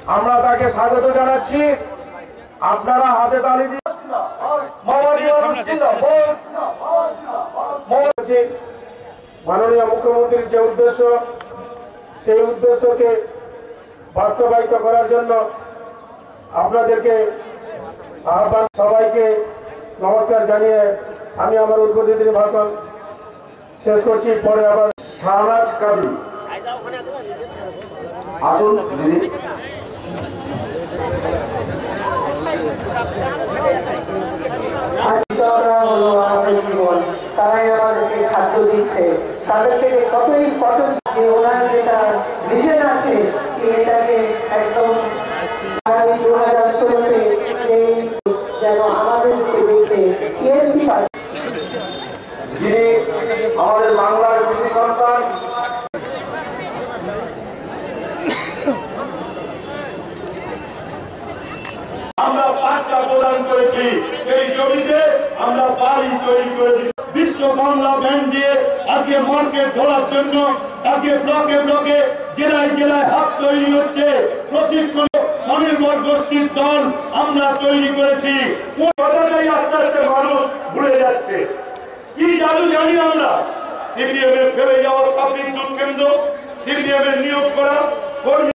আমরা তাকে স্বাগত জানাচ্ছি। আপনারা হাতে তালি দিয়ে মাননীয় মুখ্যমন্ত্রীর যে উদ্দেশ্য, সেই উদ্দেশ্যকে বাস্তবায়িত করার জন্য আপনাদেরকে আহ্বান। সবাইকে নমস্কার জানিয়ে আমি আমার উদ্বোধনী ভাষণ শেষ করছি। পরে আবার শাহনাজ কাবি আসুন দিদি। তারাই আমাদেরকে খাদ্য দিচ্ছে, তাদের থেকে কতই কত ওনার যেটা ভিশন আছে এটাকে একদম 2016-তে যেন আমাদের সেদিকে টিএসপি যিনি আমাদের বাংলার কৃতি সন্তান, আমরা পাট্টা প্রদান করেছি, সেই জমিতে আমরা বাড়ি তৈরি করেছি। বিশ্ব বাংলা ব্যাংক দিয়ে আজকে মার্কেট ধরার জন্য তাকে ব্লকে ব্লকে জেলায় জেলায় হাত তৈরি হচ্ছে। প্রশিক্ষণ স্বনির্ভর গোষ্ঠীর দল আমরা তৈরি করেছি। কথাটাই আস্তে আস্তে মানুষ ভুলে যাচ্ছে। কি জাদু জানি আমরা? সিপিএম এর ফেলে যাওয়া তাপ বিদ্যুৎ কেন্দ্র, সিপিএম এর নিয়োগ করা কর্মী